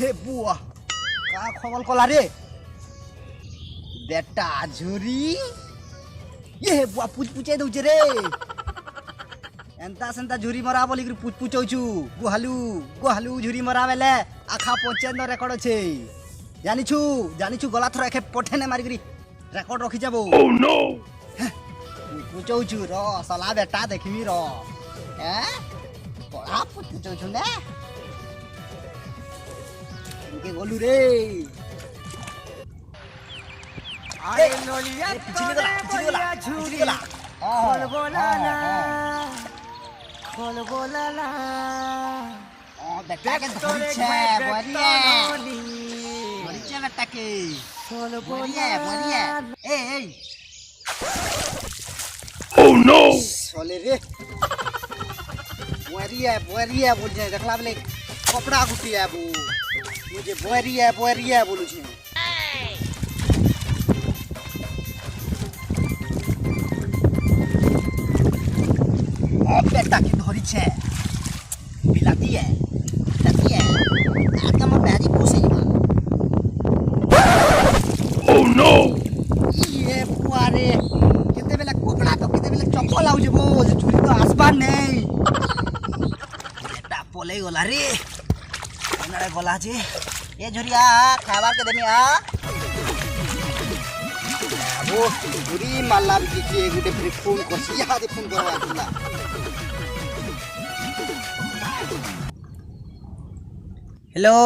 हे बुआ का खबल कला रे बेटा झुरी ये बुआ पूछ पूछे दउछ रे एंता सेंता झुरी मरा बोली कि पूछ पूछौछु गुहालू झुरी मरा बेले आखा पचेन रेकर्ड छे जानिछु गला थरा एखे पठेने मारी करी रेकर्ड रखि जाबो ओह नो पूछौछु र सला बेटा देखिमी र बड़ा पूछौछु ने इनके गोलू रे अरे लोलिया पिछली गला खोल बोला ना बेटा के धरी छे बढ़िया बेटा के खोल बढ़िया ए ओह नो सोले रे बोरिया बोल जाए देखला बले कपड़ा गुटिया बो मुझे बोरिया बोलू छे बेटा की धरी छे बिलाती है आज हमर बैजी पोसे जीवा ओह नो ये बुआरे केते बेला कपड़ा तो केते बेला चप्पल आउ जेबो जे चुरी तो आसबार नहीं बेटा पोले गला रे ओनारे गला जे ए झुरिया खाबार के देमी आ वो झुरी माला बिके गुटे फ्री फोन करसी या दे फोन करवा दिला हेलो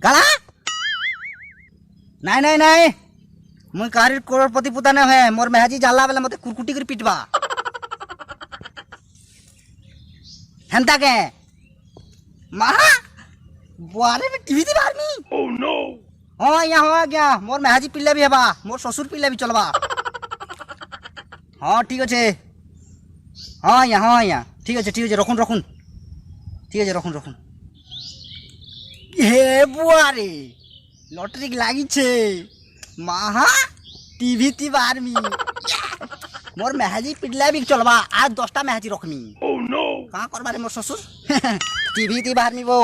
काला नहीं मुई कारी करोड़पति पुता न है मोर मेहाजी जाला बेला मते कुरकुटी कर पिटबा हेंता के महा बुआरे में टीवी दी बारमी ओह नो हां या हो गया मोर मेहाजी पिल्ला भी हेबा मोर ससुर पिल्ला भी चलबा हां ठीक আছে हां या ठीक আছে रखुन ठीक है रखुन हे बुआरे लॉटरी लागी छे माहा टीवी ती बारमी मोर मेहाजी पिडला भी चलबा आज 10टा मेहाजी रखमी ओह नो का करबा रे मोर ससुर टीवी ती बारमी बो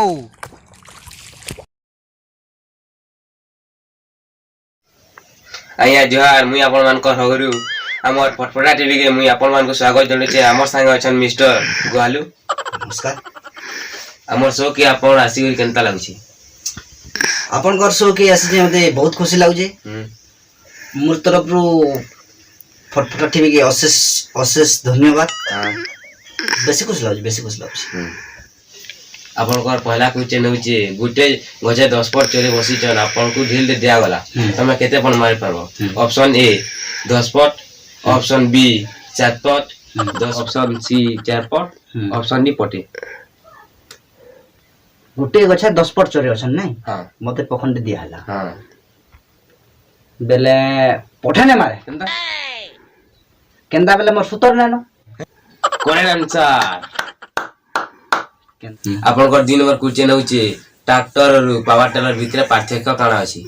आया जोहार मुई आपण मान को हगरु हमर फटफटा टीवी के मुई आपण मान को स्वागत जणे छे हमर संग अछन मिस्टर गुहालू नमस्कार हमर शो के आपण आसी गरी केनता लागु छी अपन कर शो के आसी जे मते बहुत खुशी लागु जे मोर तरफ रो फटफटा टीवी के अशेष धन्यवाद बेसी खुश लागु आपण को पहला क्वेश्चन होचे गुटे गजे 10 पट चोरे बसी छन आपण को ढील दे दिया गला तमे केते पण मारि परबो ऑप्शन ए 10 पट ऑप्शन बी 4 पट 10 ऑप्शन सी 4 पट ऑप्शन डी पटे गुटे गछा 10 पट चोरे अछन नै हां मते पखंड दिया हला हां बेले पठाने मारे केंदा बेले मोर सुतर नेनो करेक्ट आंसर आपण को दिन भर क्वेश्चन होचे ट्रैक्टर और पावर टेलर भितर पार्थक्य काना अछि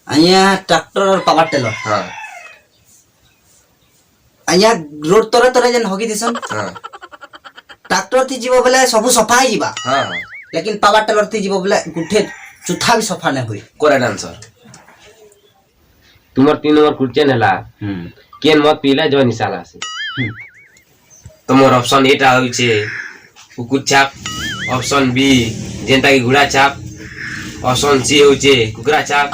आया ट्रैक्टर और पावर टेलर हां आया रोड तरे जन होगी दिसन हां ट्रैक्टर थी जीवो बेले सब सफा ही जीवा हां लेकिन पावर टेलर थी जीवो बेले गुठे चुथा भी सफा नै होई करेक्ट आंसर तुमर 3 नंबर क्वेश्चन हला केन मत पीला जो निशाला से तुमर ऑप्शन एटा होइछे कुकुर छाप ऑप्शन बी जेंता की घोड़ा छाप ऑप्शन सी होचे कुकरा छाप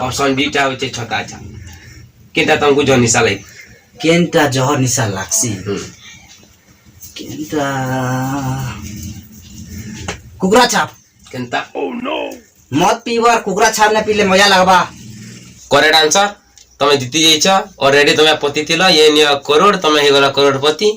ऑप्शन डी टा होचे छोटा छाप केनता तुमको जो निशाला केनता जहर निशा लागसी केनता कुकरा छाप केनता ओह नो मत पीवर कुकरा छाप ने पीले मजा लगबा करेक्ट आंसर तमे जीती जाइछ ऑलरेडी तमे पति थिलो ये नियो करोड़ तमे हे गला करोड़पति